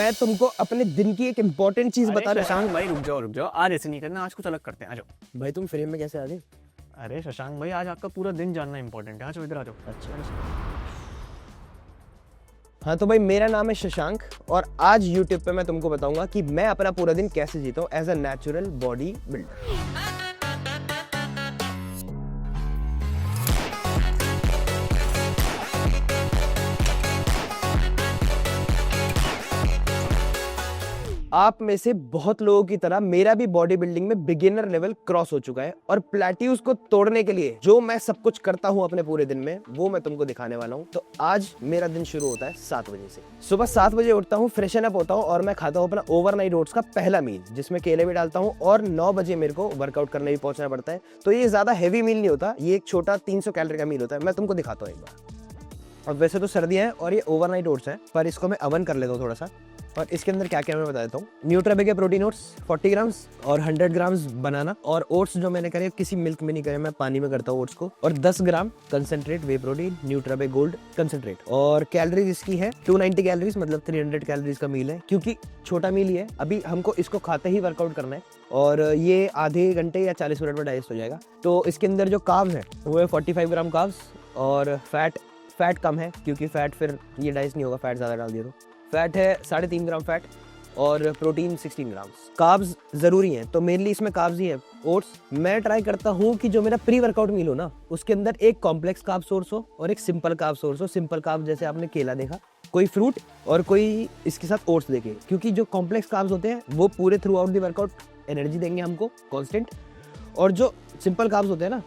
मैं तुमको अपने दिन की एक इम्पोर्टेंट चीज बता रहा शशांक भाई रुक जाओ, आज ऐसे नहीं करना, आज कुछ अलग करते हैं, आ जाओ। हूँ। भाई तुम फ्रेम में कैसे आ गए? अरे शशांक भाई, आज आपका पूरा दिन जानना इंपॉर्टेंट है, आ जाओ इधर आ जाओ। अच्छा। हाँ तो भाई मेरा नाम है शशांक और आज YouTube पे मैं तुमको बताऊंगा कि मैं अपना पूरा दिन कैसे जीता हूँ as a natural bodybuilder. आप में से बहुत लोगों की तरह मेरा भी बॉडी बिल्डिंग में बिगिनर लेवल क्रॉस हो चुका है और प्लेट्यूज को तोड़ने के लिए जो मैं सब कुछ करता हूं अपने पूरे दिन में वो मैं तुमको दिखाने वाला हूं। तो आज मेरा दिन शुरू होता है 7 बजे से। सुबह 7 बजे उठता हूं, फ्रेशन अप होता हूं और मैं खाता हूं अपना ओवरनाइट ओट्स का पहला मील जिसमें केले भी डालता हूं और 9 बजे मेरे को वर्कआउट करने भी पहुंचना पड़ता है। तो ये ज्यादा हैवी मील नहीं होता, ये एक छोटा 300 कैलोरी का मील होता है। मैं तुमको दिखाता हूँ एक बार। अब वैसे तो सर्दियां हैं और ये ओवरनाइट ओट्स है, पर इसको मैं अवन कर लेता हूँ थोड़ा सा। और इसके अंदर क्या क्या मैं बता देता हूँ। न्यूट्राबे के प्रोटीन ओट्स 40 ग्राम्स और 100 ग्राम्स बनाना, और ओट्स जो मैंने करे किसी मिल्क में नहीं करे, मैं पानी में करता हूँ ओट्स को, और 10 ग्राम कंसंट्रेट वे प्रोटीन न्यूट्राबे गोल्ड कंसंट्रेट। और कैलोरीज इसकी है 290 कैलोरीज, मतलब 300 कैलोरीज का मील है, क्योंकि छोटा मील ही है। अभी हमको इसको खाते ही वर्कआउट करना है और ये आधे घंटे या 40 मिनट में डाइजेस्ट हो जाएगा। तो इसके अंदर जो कार्ब्स है वो है 45 ग्राम कार्ब्स, और फैट कम है क्योंकि फैट फिर ये डाइजेस्ट नहीं होगा, फैट ज़्यादा डाल दिया तो। फैट है 3.5 ग्राम फैट और प्रोटीन 16 ग्राम। कार्ब्स जरूरी हैं तो मेनली इसमें कार्ब्स ही है। ओट्स मैं ट्राई करता हूँ कि जो मेरा प्री वर्कआउट मील हो ना उसके अंदर एक कॉम्प्लेक्स कार्ब सोर्स हो और एक सिंपल कार्ब सोर्स हो। सिंपल कार्ब जैसे आपने केला देखा, कोई फ्रूट और कोई इसके साथ ओट्स देखे, क्योंकि जो कॉम्प्लेक्स कार्ब्स होते हैं वो पूरे through out the workout energy देंगे हमको कॉन्स्टेंट, और जो सिंपल कार्ब्स होते हैं ना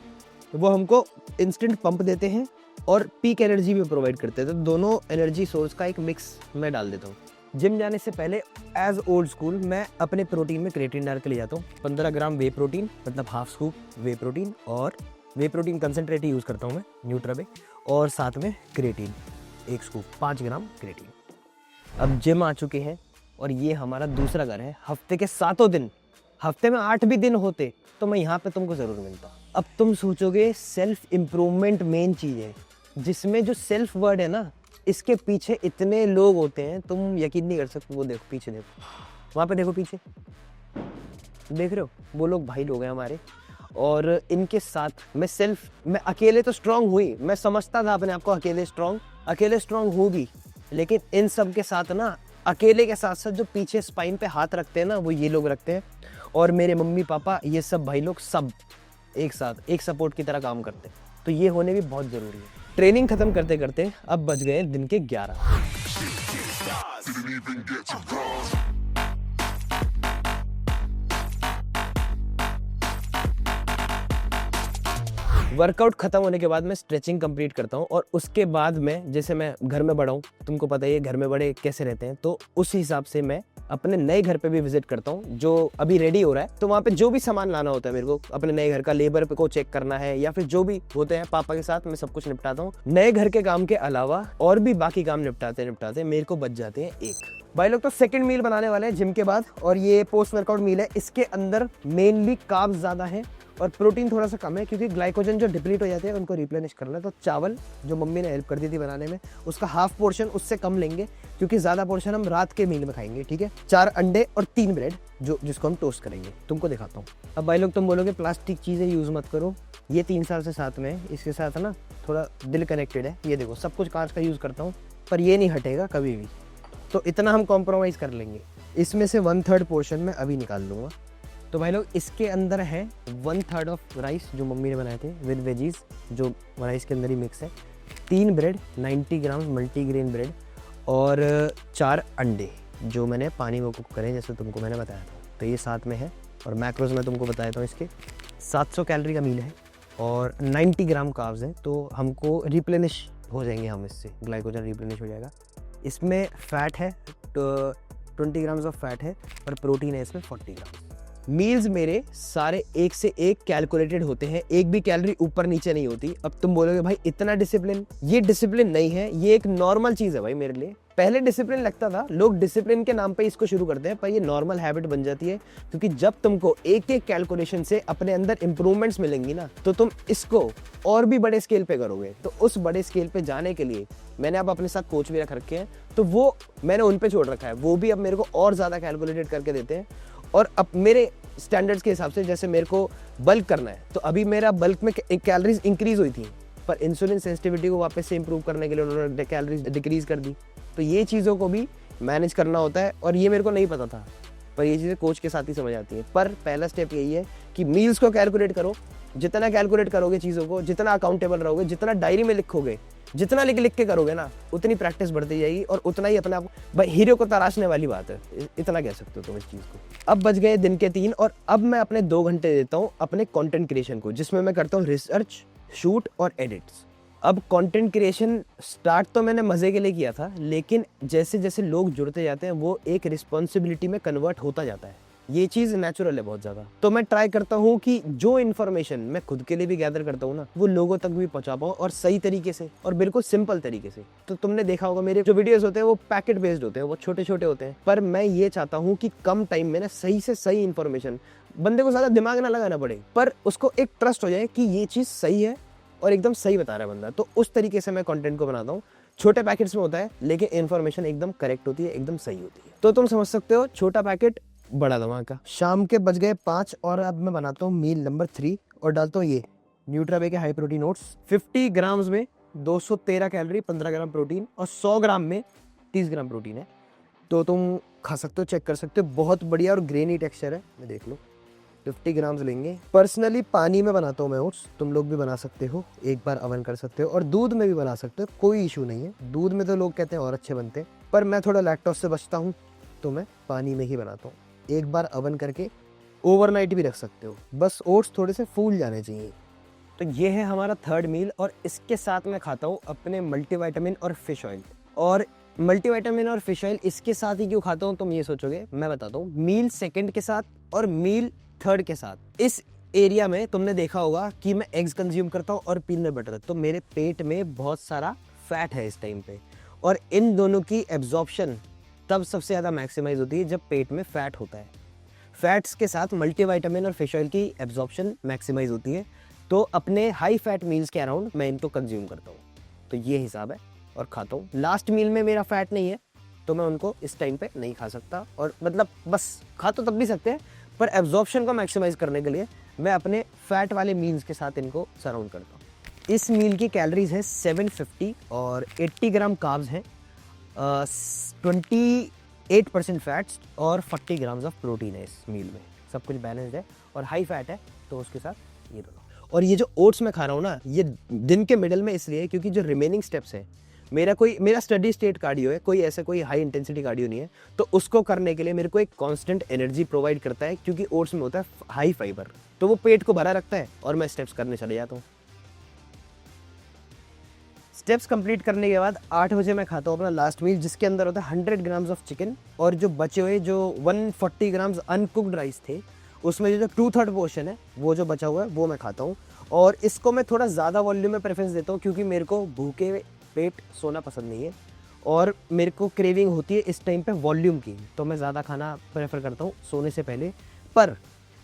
वो हमको इंस्टेंट पंप देते हैं और पीक एनर्जी भी प्रोवाइड करते हैं। तो दोनों एनर्जी सोर्स का एक मिक्स मैं डाल देता हूँ। जिम जाने से पहले एज ओल्ड स्कूल मैं अपने प्रोटीन में क्रिएटिन डाल के ले जाता हूँ। 15 ग्राम वे प्रोटीन, मतलब हाफ स्कूप वे प्रोटीन, और वे प्रोटीन कंसनट्रेट ही यूज़ करता हूँ मैं न्यूट्राबे, और साथ में क्रिएटिन 1 स्कूप 5 ग्राम क्रिएटिन। अब जिम आ चुके हैं और ये हमारा दूसरा घर है। हफ्ते के 7 दिन, हफ्ते में 8 भी दिन होते तो मैं यहाँ पे तुमको ज़रूर मिलता। अब तुम सोचोगे सेल्फ इम्प्रूवमेंट मेन चीज़ है, जिसमें जो सेल्फ वर्ड है ना इसके पीछे इतने लोग होते हैं तुम यकीन नहीं कर सकते। वो देखो पीछे, देखो वहाँ पे, देखो पीछे देख रहे हो, वो लोग भाई लोग हैं हमारे। और इनके साथ मैं अकेले तो स्ट्रांग हुई, मैं समझता था अपने आप को अकेले स्ट्रांग होगी, लेकिन इन सब के साथ ना अकेले के साथ साथ जो पीछे स्पाइन पे हाथ रखते हैं ना वो ये लोग रखते हैं, और मेरे मम्मी पापा ये सब भाई लोग सब एक साथ एक सपोर्ट की तरह काम करते हैं। तो ये होने भी बहुत ज़रूरी है। ट्रेनिंग खत्म करते करते अब बज गए दिन के 11। वर्कआउट खत्म होने के बाद मैं स्ट्रेचिंग कंप्लीट करता हूँ, और उसके बाद मैं, जैसे मैं घर में बड़ा हूँ, तुमको पता ही है घर में बड़े कैसे रहते हैं, तो उस हिसाब से मैं अपने नए घर पे भी विजिट करता हूँ जो अभी रेडी हो रहा है। तो वहाँ पे जो भी सामान लाना होता है मेरे को, अपने नए घर का लेबर को चेक करना है या फिर जो भी होते हैं, पापा के साथ मैं सब कुछ निपटाता हूँ। नए घर के काम के अलावा और भी बाकी काम निपटाते मेरे को बच जाते हैं 1। भाई लोग तो सेकंड मील बनाने वाले हैं जिम के बाद, और ये पोस्ट वर्कआउट मील है। इसके अंदर मेनली कार्ब्स ज़्यादा है और प्रोटीन थोड़ा सा कम है, क्योंकि ग्लाइकोजन जो डिप्लीट हो जाते हैं उनको रिप्लेनिश करना है। तो चावल जो मम्मी ने हेल्प कर दी थी बनाने में, उसका हाफ पोर्शन उससे कम लेंगे, क्योंकि ज़्यादा पोर्शन हम रात के मील में खाएंगे, ठीक है। 4 अंडे और 3 ब्रेड जिसको हम टोस्ट करेंगे। तुमको दिखाता हूँ। अब भाई लोग तुम बोलोगे प्लास्टिक चीज़ें यूज़ मत करो, ये 3 साल से साथ में है, इसके साथ ना थोड़ा दिल कनेक्टेड है। ये देखो सब कुछ कांच का यूज़ करता हूँ, पर ये नहीं हटेगा कभी भी, तो इतना हम कॉम्प्रोमाइज़ कर लेंगे। इसमें से 1/3 पोर्शन मैं अभी निकाल लूँगा। तो भाई लोग इसके अंदर है 1/3 ऑफ राइस जो मम्मी ने बनाए थे विद वेजीज, जो राइस के अंदर ही मिक्स है, 3 ब्रेड 90 ग्राम मल्टीग्रेन ब्रेड, और 4 अंडे जो मैंने पानी में कुक करे जैसे तुमको मैंने बताया था। तो ये साथ में है, और मैक्रोज मैं तुमको बताया था इसके 700 कैलोरी का मील है और 90 ग्राम कार्ब्स है। तो हमको रिप्लेनिश हो जाएंगे, हम इससे ग्लाइकोजन रिप्लेनिश हो जाएगा। इसमें फैट है 20 ग्राम्स ऑफ फैट है, और प्रोटीन है इसमें 40 ग्राम। मील्स मेरे सारे एक से एक कैलकुलेटेड होते हैं, एक भी कैलोरी ऊपर नीचे नहीं होती। अब तुम बोलोगे भाई इतना डिसिप्लिन, ये डिसिप्लिन नहीं है, ये एक नॉर्मल चीज है भाई मेरे लिए। पहले डिसिप्लिन लगता था, लोग डिसिप्लिन के नाम पे इसको शुरू करते हैं, पर ये नॉर्मल हैबिट बन जाती है। क्योंकि जब तुमको एक एक कैलकुलेशन से अपने अंदर इंप्रूवमेंट्स मिलेंगी ना, तो तुम इसको और भी बड़े स्केल पे करोगे। तो उस बड़े स्केल पे जाने के लिए मैंने अब अपने साथ कोच भी रख रखे हैं, तो वो मैंने उन पे छोड़ रखा है। वो भी अब मेरे को और ज्यादा कैलकुलेटेड करके देते हैं। और अब मेरे स्टैंडर्ड्स के हिसाब से, जैसे मेरे को बल्क करना है, तो अभी मेरा बल्क में कैलोरीज इंक्रीज हुई थी, पर इंसुलिन सेंसिटिविटी को वापस से इंप्रूव करने के लिए उन्होंने कैलोरीज डिक्रीज कर दी। तो ये चीज़ों को भी मैनेज करना होता है, और ये मेरे को नहीं पता था, पर ये चीज़ें कोच के साथ ही समझ आती हैं। पर पहला स्टेप यही है कि मील्स को कैलकुलेट करो। जितना कैलकुलेट करोगे चीज़ों को, जितना अकाउंटेबल रहोगे, जितना डायरी में लिखोगे, जितना लिख लिख के करोगे ना, उतनी प्रैक्टिस बढ़ती जाएगी, और उतना ही अपने आप भाई हीरो को तराशने वाली बात है। इतना कह सकते हो तुम इस चीज़ को। अब बच गए दिन के 3, और अब मैं अपने 2 घंटे देता हूँ अपने कंटेंट क्रिएशन को, जिसमें मैं करता हूँ रिसर्च, शूट और एडिट्स। अब कंटेंट क्रिएशन स्टार्ट तो मैंने मज़े के लिए किया था, लेकिन जैसे जैसे लोग जुड़ते जाते हैं वो एक रिस्पॉन्सिबिलिटी में कन्वर्ट होता जाता है। ये चीज़ नेचुरल है बहुत ज़्यादा। तो मैं ट्राई करता हूँ कि जो इन्फॉर्मेशन मैं खुद के लिए भी गैदर करता हूँ ना, वो लोगों तक भी पहुँचा पाऊँ, और सही तरीके से, और बिल्कुल सिंपल तरीके से। तो तुमने देखा होगा मेरे जो वीडियोस होते हैं वो पैकेट बेस्ड होते हैं, वो छोटे छोटे होते हैं, पर मैं ये चाहता हूँ कि कम टाइम में ना सही से सही इन्फॉर्मेशन, बंदे को ज़्यादा दिमाग ना लगाना पड़े, पर उसको एक ट्रस्ट हो जाए कि ये चीज़ सही है और एकदम सही बता रहा है बंदा। तो उस तरीके से मैं कंटेंट को बनाता हूँ। छोटे पैकेट्स में होता है, लेकिन इन्फॉर्मेशन एकदम करेक्ट होती है, एकदम सही होती है। तो तुम समझ सकते हो, छोटा पैकेट बड़ा धमाका। शाम के बज गए 5, और अब मैं बनाता हूँ मील नंबर 3, और डालता हूँ ये न्यूट्राबे के हाई प्रोटीन ओट्स। 50 ग्राम्स में 213 कैलोरी, 15 ग्राम प्रोटीन, और 100 ग्राम में 30 ग्राम प्रोटीन है। तो तुम खा सकते हो, चेक कर सकते हो, बहुत बढ़िया और ग्रेनी टेक्सचर है। मैं देख लो, 50 ग्राम्स लेंगे। पर्सनली पानी में बनाता हूँ मैं ओट्स, तुम लोग भी बना सकते हो, एक बार अवन कर सकते हो, और दूध में भी बना सकते हो, कोई इशू नहीं है। दूध में तो लोग कहते हैं और अच्छे बनते हैं, पर मैं थोड़ा लैक्टोज से बचता हूँ, तो मैं पानी में ही बनाता हूँ। एक बार अवन करके ओवरनाइट भी रख सकते हो, बस ओट्स थोड़े से फूल जाने चाहिए। तो ये है हमारा 3rd मील, और इसके साथ मैं खाता हूँ अपने मल्टीविटामिन और फिश ऑयल। और मल्टीविटामिन और फिश ऑयल इसके साथ ही क्यों खाता हूँ तुम ये सोचोगे, मैं बताता हूँ। मील 2nd के साथ और मील 3rd के साथ, इस एरिया में तुमने देखा होगा कि मैं एग्स कंज्यूम करता हूँ और पीनट बटर, तो मेरे पेट में बहुत सारा फैट है इस टाइम पे, और इन दोनों की एब्जॉर्प्शन तब सबसे ज़्यादा मैक्सिमाइज होती है जब पेट में फैट होता है। फैट्स के साथ मल्टीविटामिन और फिश ऑयल की एब्जॉर्प्शन मैक्सिमाइज होती है, तो अपने हाई फैट मील्स के अराउंड मैं इनको कंज्यूम करता हूँ। तो ये हिसाब है, और खाता हूँ। लास्ट मील में मेरा फैट नहीं है, तो मैं उनको इस टाइम पे नहीं खा सकता, और मतलब बस खा तो तब भी सकते हैं, पर एब्जॉर्प्शन को मैक्सिमाइज करने के लिए मैं अपने फैट वाले मील्स के साथ इनको सराउंड करता हूँ। इस मील की कैलोरीज है 750, और 80 ग्राम कार्ब्स हैं, 28% फैट्स, और 40 ग्राम्स ऑफ प्रोटीन है इस मील में। सब कुछ बैलेंस्ड है और हाई फैट है, तो उसके साथ ये दोनों। और ये जो ओट्स मैं खा रहा हूँ ना, ये दिन के मिडल में इसलिए है क्योंकि जो रिमेनिंग स्टेप्स है, मेरा स्टडी स्टेट कार्डियो है, कोई ऐसा कोई हाई इंटेंसिटी कार्डियो नहीं है, तो उसको करने के लिए मेरे को एक कांस्टेंट एनर्जी प्रोवाइड करता है, क्योंकि ओट्स में होता है हाई फाइबर, तो वो पेट को भरा रखता है, और मैं स्टेप्स करने चले जाता हूँ। स्टेप्स कंप्लीट करने के बाद 8 बजे मैं खाता हूँ अपना लास्ट मील, जिसके अंदर होता है 100 ग्राम्स ऑफ चिकन, और जो बचे हुए जो 140 ग्राम्स अनकुक्ड राइस थे, उसमें जो 2/3 पोर्शन है, वो जो बचा हुआ है वो मैं खाता हूँ। और इसको मैं थोड़ा ज़्यादा वॉल्यूम में प्रेफरेंस देता हूँ, क्योंकि मेरे को भूखे पेट सोना पसंद नहीं है, और मेरे को क्रेविंग होती है इस टाइम पे वॉल्यूम की, तो मैं ज़्यादा खाना प्रेफर करता हूँ सोने से पहले। पर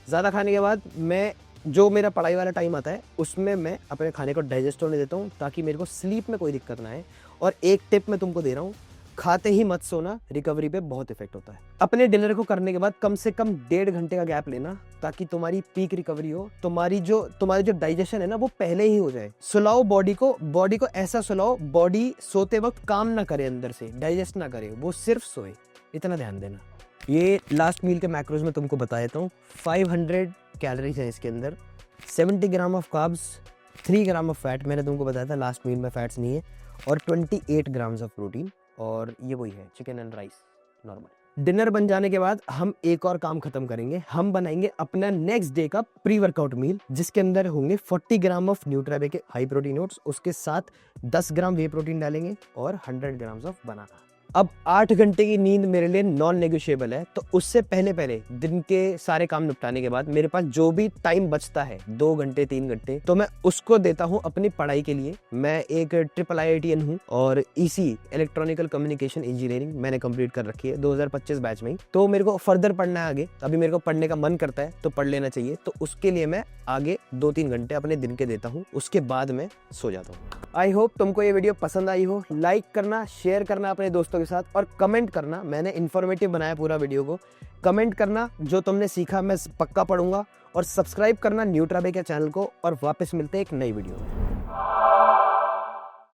ज़्यादा खाने के बाद मैं जो मेरा पढ़ाई वाला टाइम आता है, उसमें मैं अपने खाने को डाइजेस्ट होने देता हूँ, ताकि मेरे को स्लीप में कोई दिक्कत ना आए। और एक टिप मैं तुमको दे रहा हूँ, खाते ही मत सोना, रिकवरी पे बहुत इफेक्ट होता है। अपने डिनर को करने के बाद कम से कम 1.5 घंटे का गैप लेना, ताकि तुम्हारी पीक रिकवरी हो, तुम्हारी जो डाइजेशन है ना, वो पहले ही हो जाए। सुलाओ बॉडी को ऐसा सुलाओ, बॉडी सोते वक्त काम ना करे, अंदर से डाइजेस्ट ना करे, वो सिर्फ सोए, इतना ध्यान देना। ये लास्ट मील के मैक्रोज में तुमको बता देता हूँ। 500 कैलोरीज है इसके अंदर, 70 gram of carbs, 3 gram of fat, मैंने तुमको बताया था लास्ट मील में फैट्स नहीं है, और 28 ग्राम्स ऑफ प्रोटीन, और ये वही है chicken and rice normal. Dinner बन जाने के बाद हम एक और काम खत्म करेंगे, हम बनाएंगे अपना नेक्स्ट डे का प्री वर्कआउट मील, जिसके अंदर होंगे 40 ग्राम ऑफ न्यूट्राबे के हाई प्रोटीन ओट्स, उसके साथ 10 ग्राम वे प्रोटीन डालेंगे, और 100 ग्राम्स ऑफ बनाना। अब 8 घंटे की नींद मेरे लिए नॉन नेगोशिएबल है। तो उससे पहले पहले दिन के सारे काम निपटाने के बाद मेरे पास जो भी टाइम बचता है 2 घंटे 3 घंटे, तो मैं उसको देता हूँ अपनी पढ़ाई के लिए। मैं एक ट्रिपल IITian हूँ और EC इलेक्ट्रॉनिकल कम्युनिकेशन इंजीनियरिंग मैंने कंप्लीट कर रखी है 2025 बैच में ही। तो मेरे को फर्दर पढ़ना है आगे, अभी मेरे को पढ़ने का मन करता है तो पढ़ लेना चाहिए। तो उसके लिए मैं आगे 2-3 घंटे अपने दिन के देता हूँ, उसके बाद मैं सो जाता हूँ। आई होप तुमको ये वीडियो पसंद आई हो। लाइक करना, शेयर करना अपने दोस्तों के साथ और कमेंट करना। मैंने इन्फॉर्मेटिव बनाया पूरा वीडियो को। कमेंट करना जो तुमने सीखा, मैं पक्का पढ़ूंगा। और सब्सक्राइब करना न्यूट्राबे के चैनल को। और वापस मिलते हैं एक नई वीडियो में।